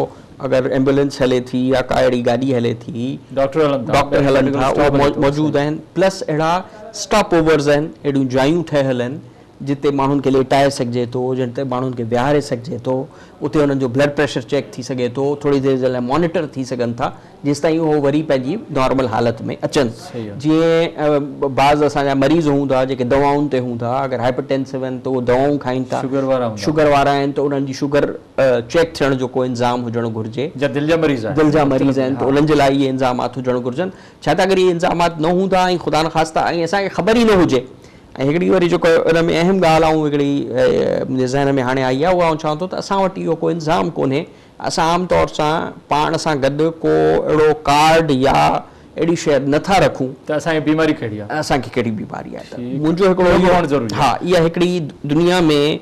अगरि एम्बुलेंस हले थी या का अहिड़ी गाॾी हले थी, डॉक्टर हलनि था, उहे मौजूदु आहिनि। प्लस अहिड़ा स्टॉप ओवर्स आहिनि, अहिड़ियूं जायूं ठहियल आहिनि जिते माण्हुनि खे लेटाए सघिजे थो, जिते माण्हुनि खे विहारे सघिजे थो, उते उन्हनि जो ब्लड प्रेशर चेक थी सघे थो, थोरी देरि जे लाइ मॉनिटर थी सघनि था जेसि ताईं उहो वरी पंहिंजी नॉर्मल हालत में अचनि। जीअं बाज़ असांजा मरीज़ हूंदा जेके दवाउनि ते हूंदा, अगरि हाइपरटेंसिव आहिनि त उहे दवाऊं खाइनि था, शुगर वारा आहिनि त उन्हनि जी शुगर चेक थियण जो को इंतज़ाम हुजणु घुरिजे। दिलि जा मरीज़ आहिनि त उन्हनि जे लाइ इहे इंतज़ामात हुजणु घुरिजनि। छा त अगरि इहे इंतज़ामात न हूंदा ऐं ख़ुदा न ख़ास्ता ऐं असांखे ख़बर ई न हुजे। ऐं हिकिड़ी वरी जेको उन में अहम ॻाल्हि ऐं हिकिड़ी मुंहिंजे ज़हन में हाणे आई आहे उहा चवां थो त असां वटि इहो को इंतज़ाम कोन्हे। असां आमतौर सां पाण सां गॾु को अहिड़ो कार्ड या अहिड़ी शइ नथा रखूं त असांखे बीमारी कहिड़ी आहे, असांखे कहिड़ी बीमारी आहे। त मुंहिंजो हिकिड़ो हा इहा हिकिड़ी दुनिया में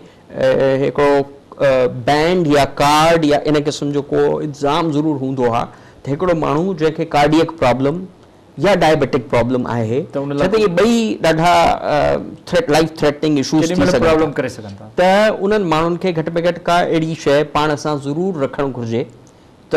हिकिड़ो बैंड या कार्ड या इन क़िस्म जो को इंतज़ाम ज़रूरु हूंदो आहे त हिकिड़ो माण्हू जंहिंखे कार्डियक प्रॉब्लम या डायबिटिक प्रॉब्लम आहे त इहे ॿई ॾाढा लाइफ थ्रेटनिंग इशूज़ थी सघनि था। त उन्हनि माण्हुनि खे घटि में घटि का अहिड़ी शइ पाण सां ज़रूरु रखणु घुरिजे त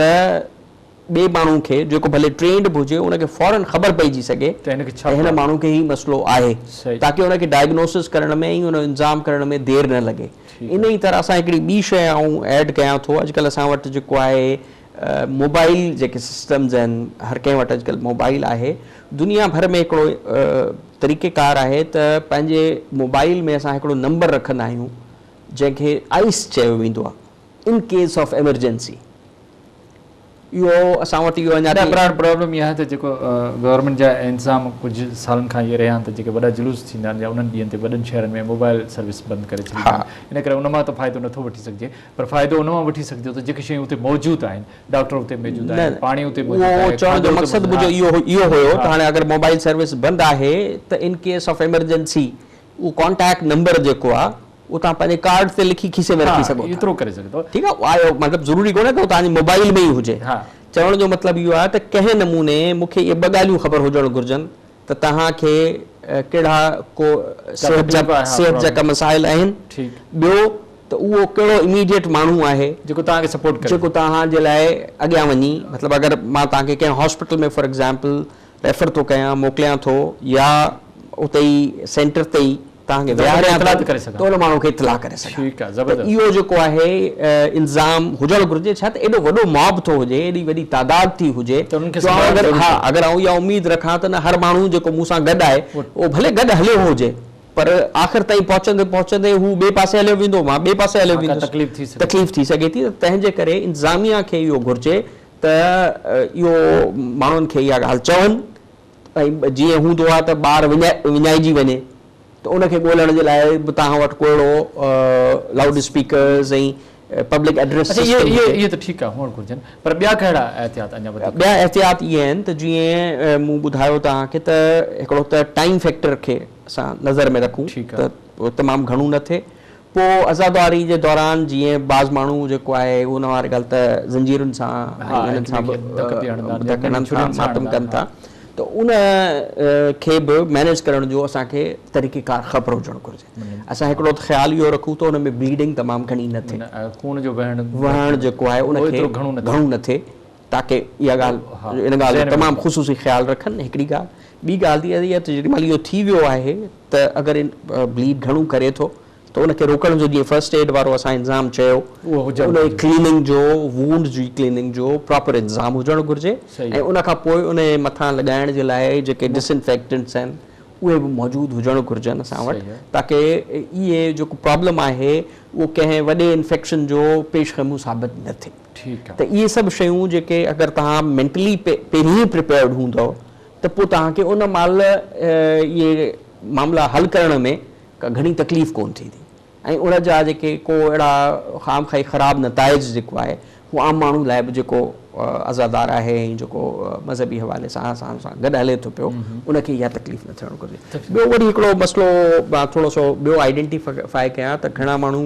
ॿिए माण्हू खे जेको भले ट्रेंड बि हुजे उनखे फौरन ख़बर पइजी सघे त हिन माण्हू खे ई मसइलो आहे, ताकी उनखे डायग्नोसिस करण में ऐं उन जो इंतज़ाम करण में देरि न लॻे। इन ई तरह सां हिकिड़ी ॿी शइ आऊं ऐड कयां थो। अॼुकल्ह असां वटि जेको आहे मोबाइल जेके सिस्टम्स आहिनि, हर कंहिं वटि अॼुकल्ह मोबाइल आहे। दुनिया भर में हिकिड़ो तरीक़ेकार आहे त पंहिंजे मोबाइल में असां हिकिड़ो नंबर रखंदा आहियूं जंहिंखे आइस चयो वेंदो आहे, इन केस ऑफ एमरजेंसी। इहो असां वटि इहो अञा प्रॉब्लम इहा आहे त जेको गवर्नमेंट जा इंतज़ाम कुझु सालनि खां इहे रहिया आहिनि त जेके वॾा जुलूस थींदा आहिनि या उन्हनि ॾींहंनि ते वॾनि शहरनि में मोबाइल सर्विस बंदि करे छॾी आहे। इन करे उन मां त फ़ाइदो नथो वठी सघिजे, पर फ़ाइदो उन मां वठी सघिजे त जेके शयूं उते मौजूदु आहिनि, डॉक्टर उते मौजूदु आहिनि, पाणी उते मौजूदु आहे। चवण जो मक़सदु मुंहिंजो इहो हुयो त हाणे अगरि मोबाइल सर्विस बंदि आहे त इन केस ऑफ एमरजेंसी उहो कॉन्टेक्ट नंबर जेको आहे उहो तव्हां पंहिंजे कार्ड ते लिखी खीसे में रखी सघो, एतिरो करे सघो। ठीकु आहे। मतिलबु ज़रूरी कोन्हे त तव्हांजे मोबाइल में ई हुजे। चवण जो मतिलबु इहो आहे त कंहिं नमूने मूंखे इहे ॿ ॻाल्हियूं ख़बर हुजणु घुरिजनि त तव्हांखे कहिड़ा को सिहत जा का मसाइल आहिनि, ॿियो त उहो कहिड़ो इमीडिएट माण्हू आहे जेको तव्हांखे सपोर्ट करे, जेको तव्हांजे लाइ अॻियां वञी। मतिलबु अगरि मां तव्हांखे कंहिं हॉस्पिटल में फॉर एग्ज़ाम्पल रेफर थो कयां, मोकिलियां थो या उते ई सेंटर ते ई तव्हांखे विहारियां त उन माण्हू खे इतलाह करे सघां। इहो जेको आहे इंतज़ाम हुजणु घुरिजे। छा त एॾो वॾो मॉब थो हुजे, एॾी वॾी तादाद थी हुजे, अगरि आउं इहा उमेद रखां त न हर माण्हू जेको मूं सां गॾु आहे उहो भले गॾु हलियो हुजे पर आख़िर ताईं पहुचंदे पहुचंदे हू ॿिए पासे हलियो वेंदो, मां ॿिए पासे हलियो वेंदुसि, तकलीफ़ थी सघे थी। तंहिंजे करे इंतिज़ामिया खे इहो घुरिजे त इहो माण्हुनि खे इहा ॻाल्हि चवनि ऐं जीअं हूंदो आहे त ॿार विञाइजी वञे त उनखे ॻोल्हण जे लाइ बि तव्हां वटि को अहिड़ो लाउड स्पीकर्स ऐं पब्लिक एड्रेस अच्छा ये त ठीकु आहे हुअणु घुरिजनि पर ॿिया कहिड़ा एहतियात अञा वधीक ॿिया एहतियात इहे आहिनि त जीअं मूं ॿुधायो तव्हांखे त हिकिड़ो त टाइम फैक्टर खे असां नज़र में रखूं त उहो तमामु घणो न थिए पोइ आज़ादवारी जे दौरान जीअं बाज़ माण्हू जेको आहे उन वारी ॻाल्हि त ज़ंजीरुनि सां हिननि सां मातम कनि था त उन खे बि मैनेज करण जो असांखे तरीक़ेकार ख़बर हुजणु घुरिजे असां हिकिड़ो त ख़्यालु इहो रखूं त हुन में ब्लीडिंग तमामु घणी न थिए खून जो वहण जेको आहे उनखे घणो न थिए ताकी इहा ॻाल्हि इन ॻाल्हि जो तमामु ख़ुशूसी ख़्यालु रखनि हिकिड़ी ॻाल्हि ॿी ॻाल्हि इहा आहे त जेॾीमहिल इहो थी वियो आहे त अगरि ब्लीड घणो करे थो त उनखे रोकण जो जीअं फर्स्ट एड वारो असां इंतज़ाम चयो उन क्लीनिंग जो वूंड जी क्लीनिंग जो प्रॉपर इंतज़ाम हुजणु घुरिजे ऐं उनखां पोइ उन मथां लॻाइण जे लाइ जेके डिसइंफेक्टेंट्स आहिनि उहे बि मौजूदु हुजणु घुरिजनि असां वटि ताकी इहे जेको प्रॉब्लम आहे उहो कंहिं वॾे इन्फेक्शन जो पेशख़मू साबित न थिए ठीकु आहे त इहे सभु शयूं जेके अगरि तव्हां मेंटली पहिरीं प्रिपेयर्ड हूंदव त पोइ तव्हांखे उन महिल इहे मामला हल करण में का घणी तकलीफ़ कोन थींदी ऐं उन जा जेके को अहिड़ा ख़ाम खाई ख़राबु नताइज जेको आहे उहो आम माण्हू लाइ बि जेको आज़ादार आहे ऐं जेको मज़हबी हवाले सां गॾु हले थो पियो उनखे इहा तकलीफ़ न थियणु घुरिजे ॿियो वरी हिकिड़ो मसइलो मां थोरो सो ॿियो आइडेंटिफाई कयां त घणा माण्हू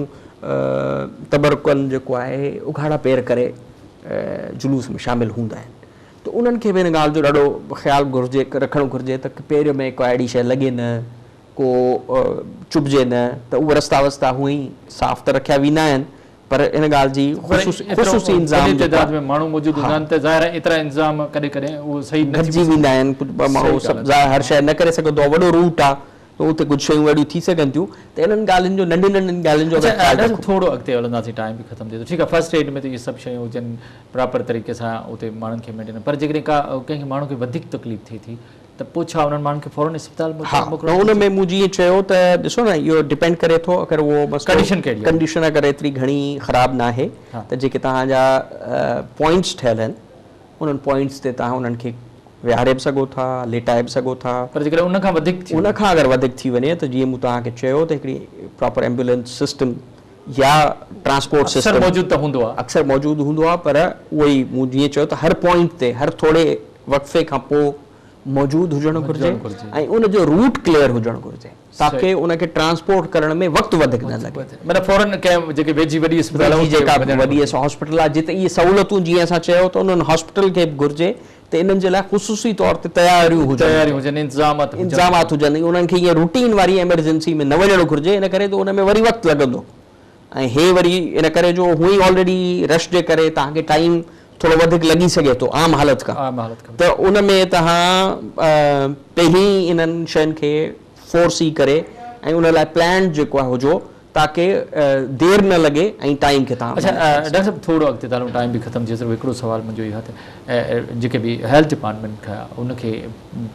तबरकनि जेको आहे उघाड़ा पेर करे जुलूस में शामिलु हूंदा आहिनि त उन्हनि खे बि हिन ॻाल्हि जो ॾाढो ख़्यालु घुरिजे रखणु घुरिजे त पेर में को अहिड़ी शइ लॻे न को चुभिजे न त उहे रस्ता वस्ता हूअं ई साफ़ त रखिया वेंदा आहिनि पर इन ॻाल्हि जी ख़ुशूसी इंतज़ाम में माण्हू मौजूदु हूंदा आहिनि त ज़ाहिर आहे एतिरा इंतज़ाम कॾहिं कॾहिं उहो सही घटिजी वेंदा आहिनि माण्हू हर शइ न करे सघंदो आहे वॾो रूट आहे त उते कुझु शयूं अहिड़ियूं थी सघनि थियूं त इन्हनि ॻाल्हियुनि जो नंढियुनि ॻाल्हियुनि जो थोरो अॻिते हलंदासीं टाइम बि ख़तमु थिए थो ठीकु आहे फर्स्ट एड में त इहे सभु शयूं हुजनि प्रॉपर तरीक़े सां उते माण्हुनि खे मेंटेन पर जेकॾहिं का कंहिंखे माण्हू खे वधीक तकलीफ़ थिए थी त पोइ छा उन्हनि माण्हुनि खे फौरन इस्पताल मोकिलिणो उन में मूं जीअं चयो त ॾिसो न इहो डिपेंड करे थो अगरि उहो कंडीशन अगरि एतिरी घणी ख़राबु न आहे त जेके तव्हांजा पॉइंट्स ठहियल आहिनि उन्हनि पॉइंट्स ते तव्हां उन्हनि खे विहारे बि सघो था लेटाए बि सघो था पर जेकॾहिं उनखां अगरि वधीक थी वञे त जीअं मूं तव्हांखे चयो त हिकिड़ी प्रॉपर एम्बुलेंस सिस्टम या ट्रांसपोर्ट सिस्टम मौजूदु त हूंदो आहे अक्सर मौजूदु हूंदो आहे पर उहो ई मूं जीअं चयो त हर पॉइंट ते हर थोरे वक़्फ़े खां पोइ मौजूदु हुजणु घुरिजे ऐं उनजो रूट क्लियर हुजणु घुरिजे ताकी उनखे ट्रांसपोर्ट करण में वक़्तु वधीक न लॻे मतिलबु फौरन कंहिं जेके वेझी वॾी अस्पताल जेका वॾी हॉस्पिटल आहे जिते इहे सहूलियतूं जीअं असां चयो त उन्हनि हॉस्पिटल खे बि घुरिजे त इन्हनि जे लाइ ख़ुशूसी तौर ते तयारियूं हुजनि इंतज़ामात हुजनि उन्हनि खे ईअं रूटीन वारी एमरजेंसी में न वञणु घुरिजे इन करे त उन में वरी वक़्तु लॻंदो ऐं हे वरी इन करे जो हूअं ई ऑलरेडी रश जे करे तव्हांखे टाइम थोरो वधीक लॻी सघे थो आम हालत खां त उन में तव्हां पहिरीं इन्हनि शयुनि खे फोर्सी करे ऐं उन लाइ प्लान जेको आहे हुजो ताकी देरि न लॻे ऐं टाइम खे तव्हां अच्छा डॉक्टर साहिबु थोरो अॻिते तालो टाइम बि ख़तमु थी सिर्फ़ु हिकिड़ो सुवालु मुंहिंजो इहो आहे त जेके बि हेल्थ डिपार्टमेंट खां उनखे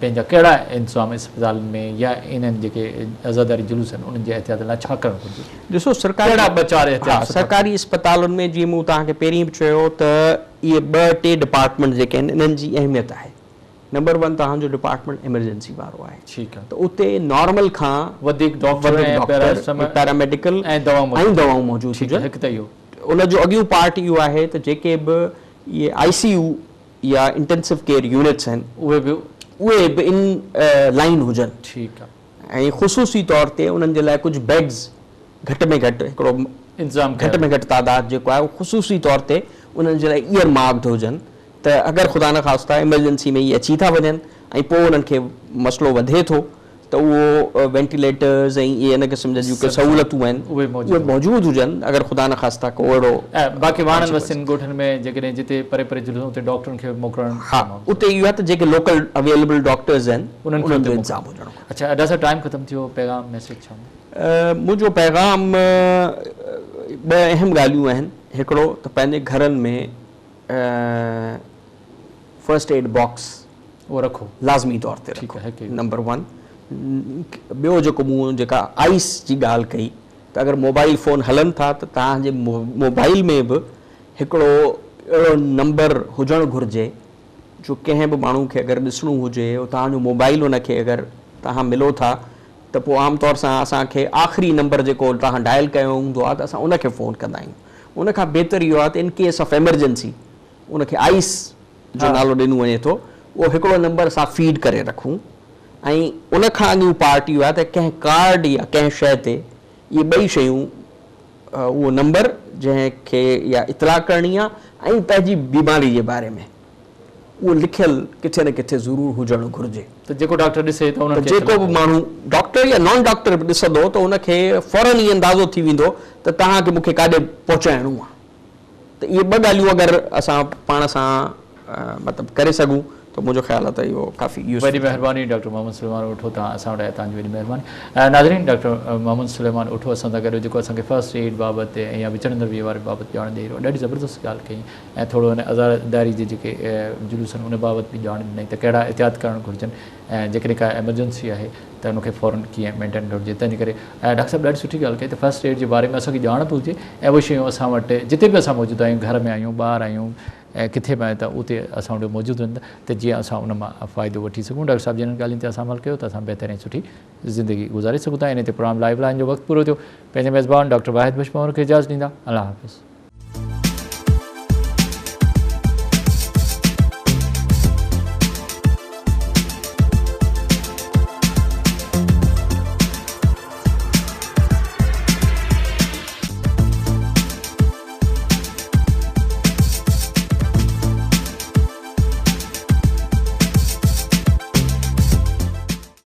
पंहिंजा कहिड़ा इंतज़ाम इस्पतालनि में या इन्हनि जेके आज़ादारी जुलूस आहिनि उन्हनि जे एहतियात लाइ छा करणु घुरिजे ॾिसो सरकारी इस्पतालुनि में जीअं मूं तव्हांखे पहिरीं बि चयो त इहे 2-3 डिपार्टमेंट जेके आहिनि इन्हनि जी अहमियत आहे नंबर 1 तव्हांजो डिपार्टमेंट एमरजेंसी वारो आहे ठीकु आहे त उते नॉर्मल खां वधीक डॉक्टर पैरामेडिकल ऐं दवाऊं मौजूदु हुजनि उनजो अॻियूं पार्ट इहो आहे त जेके बि इहे ICU या इंटेंसिव केयर यूनिट्स आहिनि उहे बि इन लाइन हुजनि ठीकु आहे ऐं ख़ुशूसी तौर ते उन्हनि जे लाइ कुझु बेड्स घटि में घटि हिकिड़ो इंतज़ाम घटि में घटि तादाद जेको आहे उहो ख़ुशूसी तौर ते उन्हनि जे लाइ ईयर मार्क्ड हुजनि त अगरि ख़ुदा न ख़ास्ता एमरजेंसी में इहे अची था वञनि ऐं पोइ उन्हनि खे मसइलो वधे थो त उहो वेंटिलेटर्स ऐं इहे इन क़िस्म जा जेके सहूलियतूं आहिनि उहे मौजूदु हुजनि अगरि ख़ुदा न ख़ास्ता को अहिड़ो बाक़ी वाणनि वसियुनि ॻोठनि में जेकॾहिं जिते परे परे जुलूं उते डॉक्टरनि खे मोकिलणु हा उते इहो आहे त जेके लोकल अवेलेबल डॉक्टर्स आहिनि उन्हनि जो इंतज़ाम हुजणु अच्छा डॉक्टर साहिबु टाइम ख़तमु थियो पैगाम मैसेज छा मुंहिंजो पैगाम 2 अहम ॻाल्हियूं आहिनि हिकिड़ो त पंहिंजे घरनि में फर्स्ट एड बॉक्स उहो रखो लाज़मी तौर ते रखो नंबर 1 ॿियो जेको मूं जेका आइस जी ॻाल्हि कई त अगरि मोबाइल फ़ोन हलनि था त तव्हांजे मोबाइल में बि हिकिड़ो अहिड़ो नंबर हुजणु घुरिजे जो कंहिं बि माण्हू खे अगरि ॾिसणो हुजे तव्हांजो मोबाइल उनखे अगरि तव्हां मिलो था त पोइ आमतौर सां असांखे आख़िरी नंबर जेको तव्हां डायल कयो हूंदो आहे त असां उनखे फ़ोन कंदा आहियूं उनखां बहितर इहो आहे त इन केस ऑफ एमरजेंसी उनखे आइस जो नालो ॾिनो वञे थो, उहो हिकिड़ो नंबर असां फीड करे रखूं ऐं उनखां अॻु पार्ट इहो आहे त कंहिं कार्ड या कंहिं शइ ते इहे ॿई शयूं उहो नंबर जंहिंखे या इतलाह करणी आहे ऐं पंहिंजी बीमारी जे बारे में उहो लिखियल किथे न किथे ज़रूरु हुजणु घुरिजे। त जेको डॉक्टर ॾिसे त उनखे जेको बि माण्हू डॉक्टर या नॉन डॉक्टर बि ॾिसंदो त उनखे फौरन इहो अंदाज़ो थी वेंदो त तव्हांखे मूंखे काॾे पहुचाइणो आहे। त इहे ॿ ॻाल्हियूं अगरि असां पाण सां मतिलबु करे सघूं त मुंहिंजो ख़्यालु आहे त इहो काफ़ी वॾी महिरबानी डॉक्टर मोहम्मद सुलेमान उठो तव्हां असां वटि तव्हांजी वॾी महिरबानी। नाज़रीन डॉक्टर मोहम्मद सुलेमान उठो असां सां गॾु जेको असांखे फर्स्ट एड बाबति ऐं या विचड़ंदड़ बीमारी बाबति ॼाण ॾेई रहियो, ॾाढी ज़बरदस्त ॻाल्हि कई ऐं थोरो हिन अज़ारदारी जे जेके जुलूस आहिनि उन बाबति बि ॼाण ॾिनई त कहिड़ा एहतियात करणु घुरिजनि ऐं जेकॾहिं का एमरजेंसी आहे त उनखे फ़ौरन कीअं मेंटेन करिजे। तंहिंजे करे डॉक्टर साहिबु ॾाढी सुठी ॻाल्हि कई त फर्स्ट एड जे बारे में असांखे ॼाण बि हुजे ऐं उहे शयूं असां वटि जिते बि असां मौजूदु आहियूं, घर में आहियूं, ॿाहिरि आहियूं ऐं किथे बि आहे त उते असां वटि मौजूदु आहिनि त जीअं असां उन मां फ़ाइदो वठी सघूं। डॉक्टर साहिबु जिन ॻाल्हियुनि ते असां अमल कयो त असां बहितर ऐं सुठी ज़िंदगी गुज़ारे सघूं था। इन ते प्रोग्राम लाइव लाइन जो वक़्तु पूरो थियो। पंहिंजे मेज़बान डॉक्टर वाहिद बश पवर खे इजाज़त ॾींदा। अल्लाह हाफ़िज़।